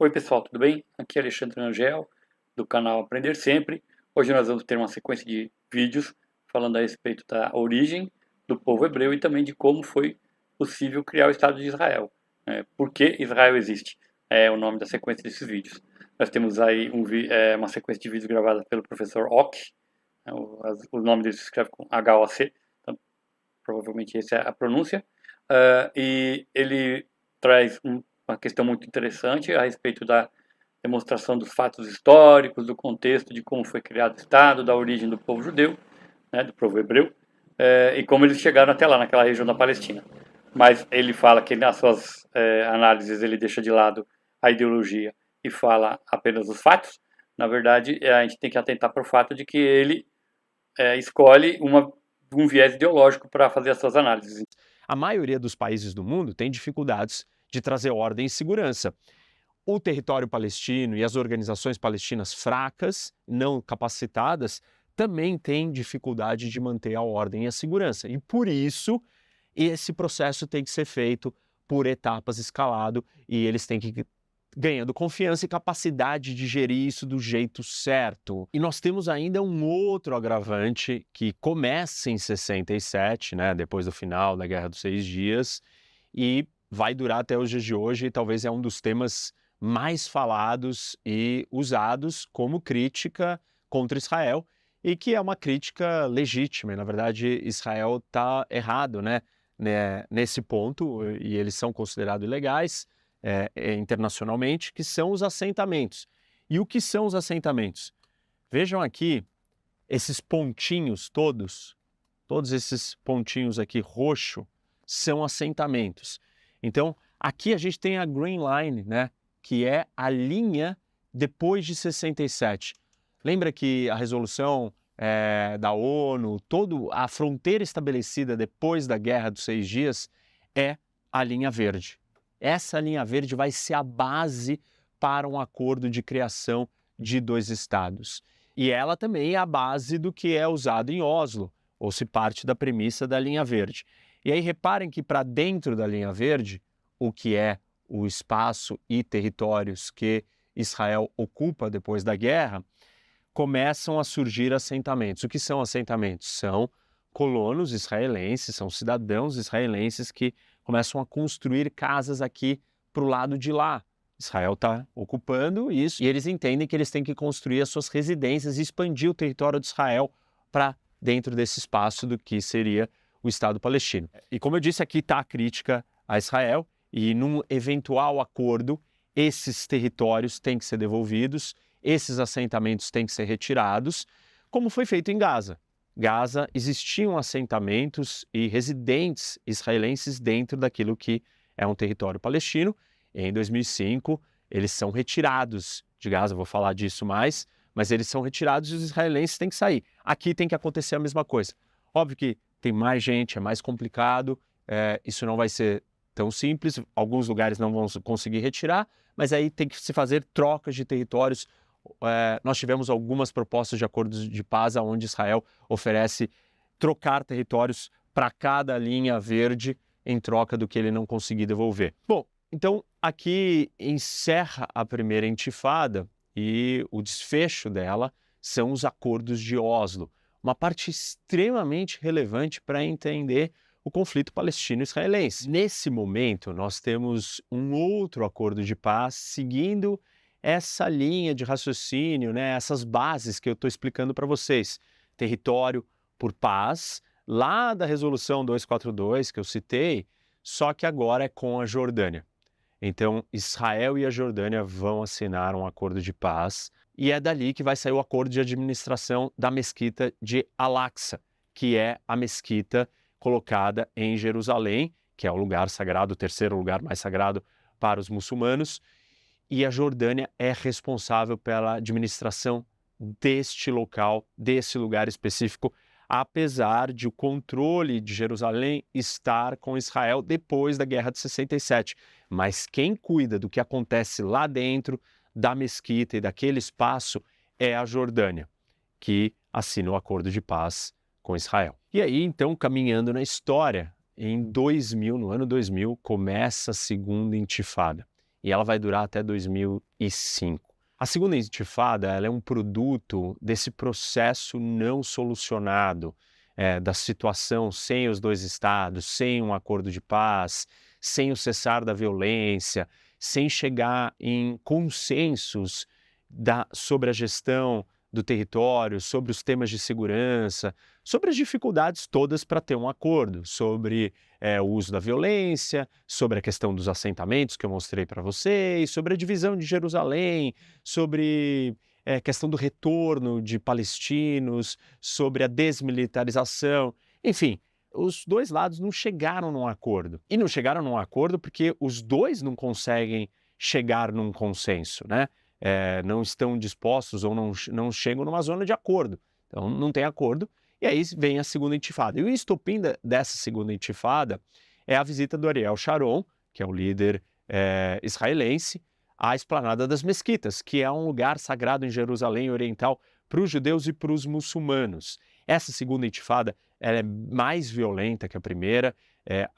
Oi pessoal, tudo bem? Aqui é Alexandre Angel, do canal Aprender Sempre. Hoje nós vamos ter uma sequência de vídeos falando a respeito da origem do povo hebreu e também de como foi possível criar o Estado de Israel. Por que Israel existe? É o nome da sequência desses vídeos. Nós temos aí uma sequência de vídeos gravada pelo professor Ock. O nome dele se escreve com H-O-C, então provavelmente essa é a pronúncia. E ele traz uma questão muito interessante a respeito da demonstração dos fatos históricos, do contexto de como foi criado o Estado, da origem do povo judeu, né, do povo hebreu, e como eles chegaram até lá, naquela região da Palestina. Mas ele fala que nas suas análises ele deixa de lado a ideologia e fala apenas os fatos. Na verdade, a gente tem que atentar para o fato de que ele escolhe um viés ideológico para fazer as suas análises. A maioria dos países do mundo tem dificuldades de trazer ordem e segurança. O território palestino e as organizações palestinas fracas, não capacitadas, também têm dificuldade de manter a ordem e a segurança. E por isso, esse processo tem que ser feito por etapas escalado e eles têm que ir ganhando confiança e capacidade de gerir isso do jeito certo. E nós temos ainda um outro agravante que começa em 67, né, depois do final da Guerra dos 6 Dias, e vai durar até os dias de hoje, e talvez é um dos temas mais falados e usados como crítica contra Israel, e que é uma crítica legítima. E, na verdade, Israel está errado, né, nesse ponto, e eles são considerados ilegais internacionalmente, que são os assentamentos. E o que são os assentamentos? Vejam aqui esses pontinhos todos esses pontinhos aqui roxo, são assentamentos. Então, aqui a gente tem a Green Line, né, que é a linha depois de 67. Lembra que a resolução da ONU, toda a fronteira estabelecida depois da Guerra dos 6 Dias é a linha verde. Essa linha verde vai ser a base para um acordo de criação de 2 estados. E ela também é a base do que é usado em Oslo, ou se parte da premissa da linha verde. E aí reparem que para dentro da linha verde, o que é o espaço e territórios que Israel ocupa depois da guerra, começam a surgir assentamentos. O que são assentamentos? São colonos israelenses, são cidadãos israelenses que começam a construir casas aqui para o lado de lá. Israel está ocupando isso e eles entendem que eles têm que construir as suas residências e expandir o território de Israel para dentro desse espaço do que seria o Estado palestino. E como eu disse, aqui está a crítica a Israel e num eventual acordo, esses territórios têm que ser devolvidos, esses assentamentos têm que ser retirados, como foi feito em Gaza. Gaza existiam assentamentos e residentes israelenses dentro daquilo que é um território palestino. Em 2005, eles são retirados de Gaza, vou falar disso mais, mas eles são retirados e os israelenses têm que sair. Aqui tem que acontecer a mesma coisa. Óbvio que tem mais gente, é mais complicado, isso não vai ser tão simples, alguns lugares não vão conseguir retirar, mas aí tem que se fazer trocas de territórios. Nós tivemos algumas propostas de acordos de paz onde Israel oferece trocar territórios para cada linha verde em troca do que ele não conseguir devolver. Bom, então aqui encerra a primeira intifada e o desfecho dela são os acordos de Oslo, uma parte extremamente relevante para entender o conflito palestino-israelense. Nesse momento, nós temos um outro acordo de paz seguindo essa linha de raciocínio, né, essas bases que eu estou explicando para vocês. Território por paz, lá da resolução 242 que eu citei, só que agora é com a Jordânia. Então, Israel e a Jordânia vão assinar um acordo de paz e é dali que vai sair o acordo de administração da mesquita de Al-Aqsa, que é a mesquita colocada em Jerusalém, que é o lugar sagrado, o terceiro lugar mais sagrado para os muçulmanos, e a Jordânia é responsável pela administração deste local, desse lugar específico, apesar de o controle de Jerusalém estar com Israel depois da Guerra de 67. Mas quem cuida do que acontece lá dentro da mesquita e daquele espaço é a Jordânia, que assina o acordo de paz com Israel. E aí, então, caminhando na história, em 2000, no ano 2000, começa a segunda intifada. e ela vai durar até 2005. A segunda intifada ela é um produto desse processo não solucionado, da situação sem os dois estados, sem um acordo de paz, sem o cessar da violência, sem chegar em consensos sobre a gestão do território, sobre os temas de segurança, sobre as dificuldades todas para ter um acordo, sobre o uso da violência, sobre a questão dos assentamentos que eu mostrei para vocês, sobre a divisão de Jerusalém, sobre a questão do retorno de palestinos, sobre a desmilitarização, enfim. Os dois lados não chegaram num acordo. E não chegaram num acordo porque os dois não conseguem chegar num consenso, né? Não estão dispostos ou não chegam numa zona de acordo. Então, não tem acordo. E aí vem a segunda intifada. E o estopim dessa segunda intifada é a visita do Ariel Sharon, que é o líder israelense, à Esplanada das Mesquitas, que é um lugar sagrado em Jerusalém Oriental para os judeus e para os muçulmanos. Essa segunda intifada ela é mais violenta que a primeira.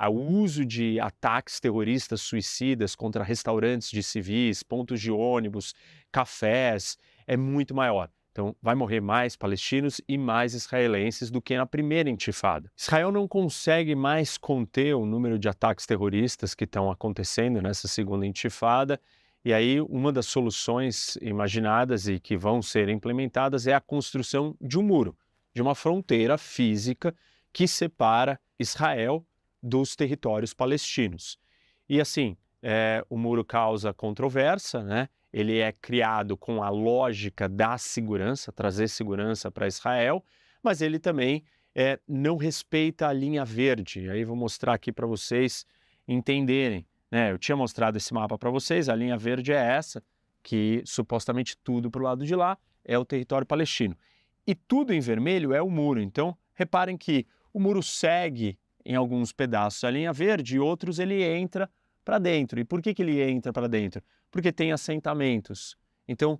O uso de ataques terroristas suicidas contra restaurantes de civis, pontos de ônibus, cafés, é muito maior. Então, vai morrer mais palestinos e mais israelenses do que na primeira intifada. Israel não consegue mais conter o número de ataques terroristas que estão acontecendo nessa segunda intifada. E aí, uma das soluções imaginadas e que vão ser implementadas é a construção de um muro, de uma fronteira física que separa Israel dos territórios palestinos. E assim, o muro causa controvérsia, né? Ele é criado com a lógica da segurança, trazer segurança para Israel, mas ele também não respeita a linha verde. Aí vou mostrar aqui para vocês entenderem, né? Eu tinha mostrado esse mapa para vocês, a linha verde é essa, que supostamente tudo para o lado de lá é o território palestino. E tudo em vermelho é o muro. Então, reparem que o muro segue em alguns pedaços a linha verde e outros ele entra para dentro. E por que ele entra para dentro? Porque tem assentamentos. Então,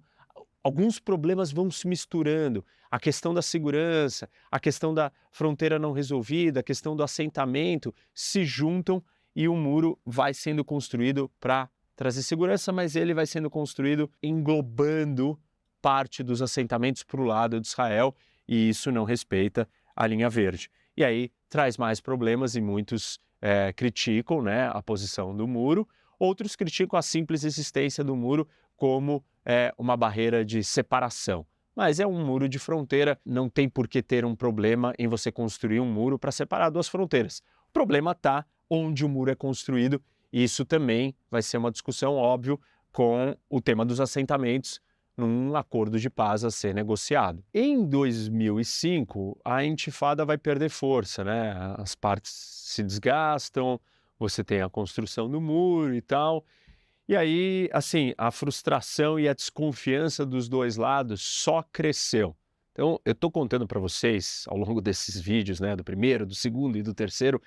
alguns problemas vão se misturando. A questão da segurança, a questão da fronteira não resolvida, a questão do assentamento se juntam e o muro vai sendo construído para trazer segurança, mas ele vai sendo construído englobando parte dos assentamentos para o lado de Israel e isso não respeita a linha verde. E aí traz mais problemas e muitos criticam, né, a posição do muro, outros criticam a simples existência do muro como uma barreira de separação. Mas é um muro de fronteira, não tem por que ter um problema em você construir um muro para separar duas fronteiras. O problema está onde o muro é construído e isso também vai ser uma discussão, óbvio, com o tema dos assentamentos, num acordo de paz a ser negociado. Em 2005, a intifada vai perder força, né? As partes se desgastam, você tem a construção do muro e tal. E aí, assim, a frustração e a desconfiança dos dois lados só cresceu. Então, eu estou contando para vocês, ao longo desses vídeos, né, do primeiro, do segundo e do terceiro,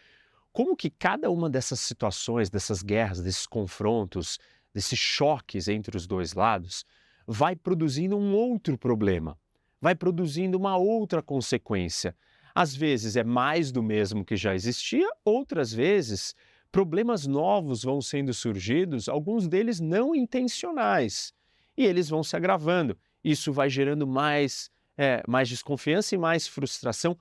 como que cada uma dessas situações, dessas guerras, desses confrontos, desses choques entre os dois lados, vai produzindo um outro problema, vai produzindo uma outra consequência. Às vezes é mais do mesmo que já existia, outras vezes problemas novos vão sendo surgidos, alguns deles não intencionais, e eles vão se agravando. Isso vai gerando mais desconfiança e mais frustração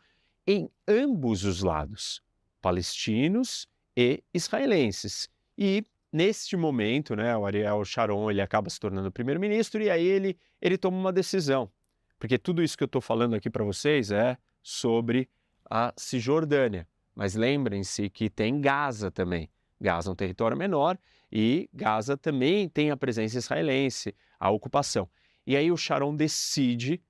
em ambos os lados, palestinos e israelenses. E neste momento, né, o Ariel Sharon ele acaba se tornando primeiro-ministro e aí ele toma uma decisão. Porque tudo isso que eu estou falando aqui para vocês é sobre a Cisjordânia. Mas lembrem-se que tem Gaza também. Gaza é um território menor e Gaza também tem a presença israelense, a ocupação. E aí o Sharon decide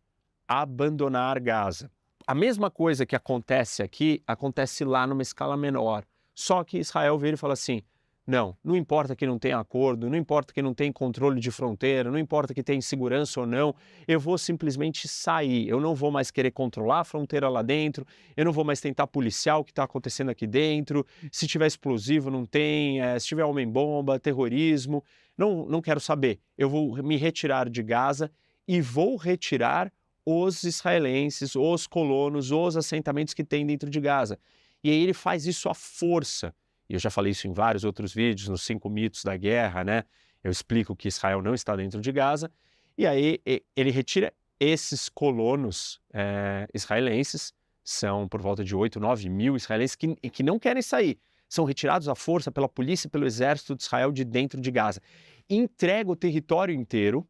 abandonar Gaza. A mesma coisa que acontece aqui, acontece lá numa escala menor. Só que Israel vira e fala assim, não importa que não tenha acordo, não importa que não tenha controle de fronteira, não importa que tenha segurança ou não, eu vou simplesmente sair, eu não vou mais querer controlar a fronteira lá dentro, eu não vou mais tentar policiar o que está acontecendo aqui dentro, se tiver explosivo não tem, se tiver homem-bomba, terrorismo, não quero saber, eu vou me retirar de Gaza e vou retirar os israelenses, os colonos, os assentamentos que tem dentro de Gaza. E aí ele faz isso à força. E eu já falei isso em vários outros vídeos, nos 5 mitos da guerra, né? Eu explico que Israel não está dentro de Gaza, e aí ele retira esses colonos israelenses, são por volta de 8, 9 mil israelenses que não querem sair, são retirados à força pela polícia e pelo exército de Israel de dentro de Gaza. Entrega o território inteiro,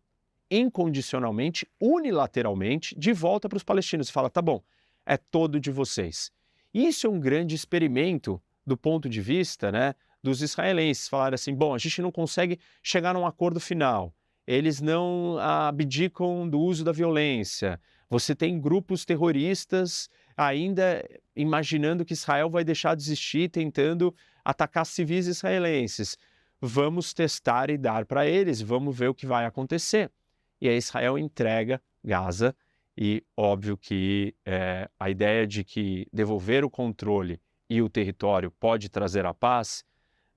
incondicionalmente, unilateralmente, de volta para os palestinos. E fala, tá bom, é todo de vocês. Isso é um grande experimento do ponto de vista, né, dos israelenses. Falaram assim, bom, a gente não consegue chegar num acordo final, eles não abdicam do uso da violência, você tem grupos terroristas ainda imaginando que Israel vai deixar de existir, tentando atacar civis israelenses. Vamos testar e dar para eles, vamos ver o que vai acontecer. E aí Israel entrega Gaza e óbvio que a ideia de que devolver o controle e o território pode trazer a paz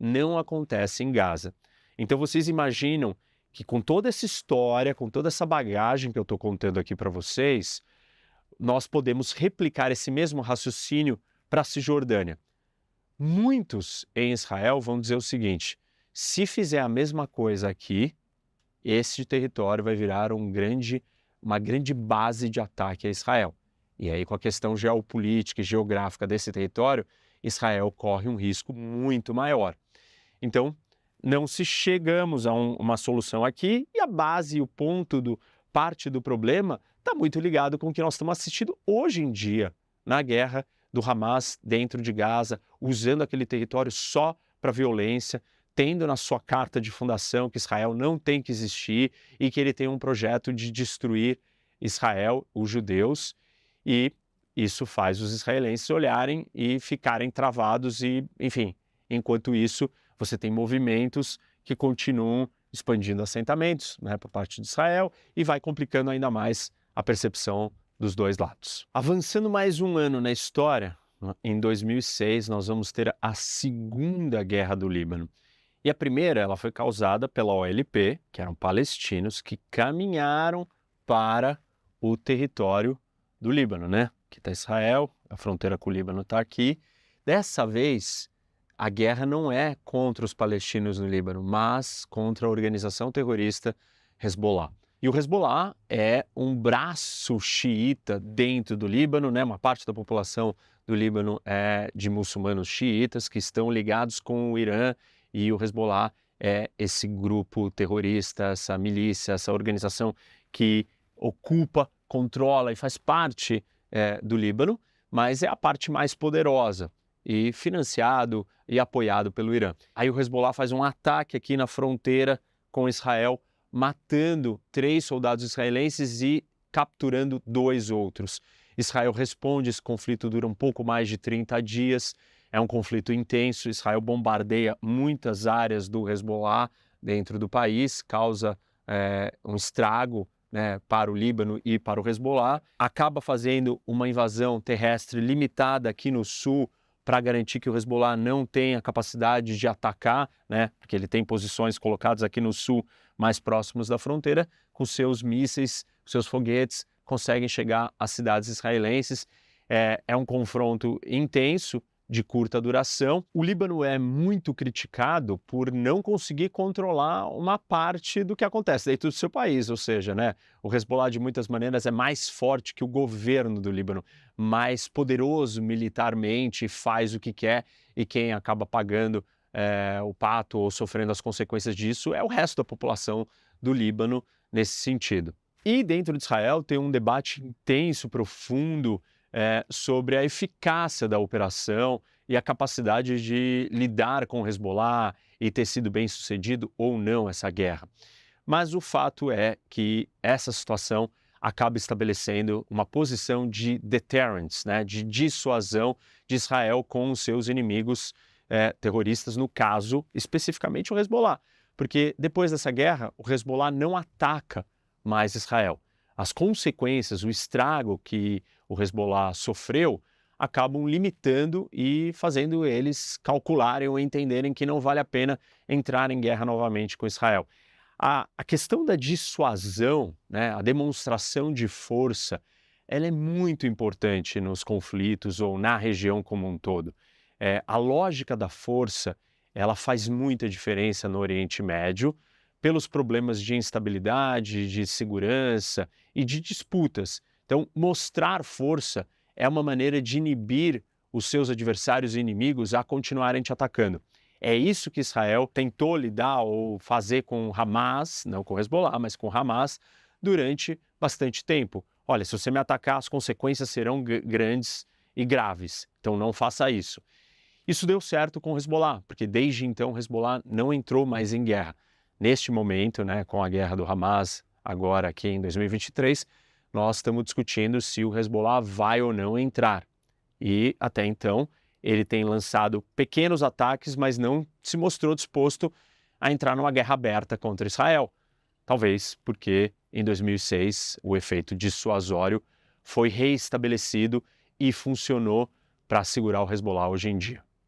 não acontece em Gaza. Então vocês imaginam que com toda essa história, com toda essa bagagem que eu estou contando aqui para vocês, nós podemos replicar esse mesmo raciocínio para a Cisjordânia. Muitos em Israel vão dizer o seguinte, se fizer a mesma coisa aqui, esse território vai virar uma grande base de ataque a Israel. E aí, com a questão geopolítica e geográfica desse território, Israel corre um risco muito maior. Então, não se chegamos a uma solução aqui e a base, o ponto, parte do problema está muito ligado com o que nós estamos assistindo hoje em dia na guerra do Hamas dentro de Gaza, usando aquele território só para violência, tendo na sua carta de fundação que Israel não tem que existir e que ele tem um projeto de destruir Israel, os judeus, e isso faz os israelenses olharem e ficarem travados e, enfim, enquanto isso, você tem movimentos que continuam expandindo assentamentos, né, por parte de Israel e vai complicando ainda mais a percepção dos dois lados. Avançando mais um ano na história, em 2006 nós vamos ter a Segunda Guerra do Líbano. E a primeira ela foi causada pela OLP, que eram palestinos que caminharam para o território do Líbano, né? Aqui está Israel, a fronteira com o Líbano está aqui. Dessa vez, a guerra não é contra os palestinos no Líbano, mas contra a organização terrorista Hezbollah. E o Hezbollah é um braço xiita dentro do Líbano, né? Uma parte da população do Líbano é de muçulmanos xiitas que estão ligados com o Irã, e o Hezbollah é esse grupo terrorista, essa milícia, essa organização que ocupa, controla e faz parte do Líbano, mas é a parte mais poderosa e financiado e apoiado pelo Irã. Aí o Hezbollah faz um ataque aqui na fronteira com Israel, matando 3 soldados israelenses e capturando 2 outros. Israel responde, esse conflito dura um pouco mais de 30 dias, é um conflito intenso, Israel bombardeia muitas áreas do Hezbollah dentro do país, causa um estrago, né, para o Líbano e para o Hezbollah, acaba fazendo uma invasão terrestre limitada aqui no sul para garantir que o Hezbollah não tenha capacidade de atacar, né, porque ele tem posições colocadas aqui no sul mais próximos da fronteira, com seus mísseis, seus foguetes, conseguem chegar às cidades israelenses. É um confronto intenso, de curta duração. O Líbano é muito criticado por não conseguir controlar uma parte do que acontece dentro do seu país, ou seja, né, o Hezbollah de muitas maneiras é mais forte que o governo do Líbano, mais poderoso militarmente, faz o que quer e quem acaba pagando o pato ou sofrendo as consequências disso é o resto da população do Líbano nesse sentido. E dentro de Israel tem um debate intenso, profundo, sobre a eficácia da operação e a capacidade de lidar com o Hezbollah e ter sido bem sucedido ou não essa guerra. Mas o fato é que essa situação acaba estabelecendo uma posição de deterrence, né, de dissuasão de Israel com os seus inimigos terroristas, no caso, especificamente o Hezbollah. Porque depois dessa guerra, o Hezbollah não ataca mais Israel. As consequências, o estrago que o Hezbollah sofreu, acabam limitando e fazendo eles calcularem ou entenderem que não vale a pena entrar em guerra novamente com Israel. A questão da dissuasão, né, a demonstração de força, ela é muito importante nos conflitos ou na região como um todo. A lógica da força, ela faz muita diferença no Oriente Médio, pelos problemas de instabilidade, de segurança e de disputas. Então, mostrar força é uma maneira de inibir os seus adversários e inimigos a continuarem te atacando. É isso que Israel tentou lidar ou fazer com Hamas, não com Hezbollah, mas com Hamas, durante bastante tempo. Olha, se você me atacar, as consequências serão grandes e graves, então não faça isso. Isso deu certo com Hezbollah, porque desde então Hezbollah não entrou mais em guerra. Neste momento, com a guerra do Hamas, agora aqui em 2023, nós estamos discutindo se o Hezbollah vai ou não entrar. E até então ele tem lançado pequenos ataques, mas não se mostrou disposto a entrar numa guerra aberta contra Israel. Talvez porque em 2006 o efeito dissuasório foi reestabelecido e funcionou para segurar o Hezbollah hoje em dia.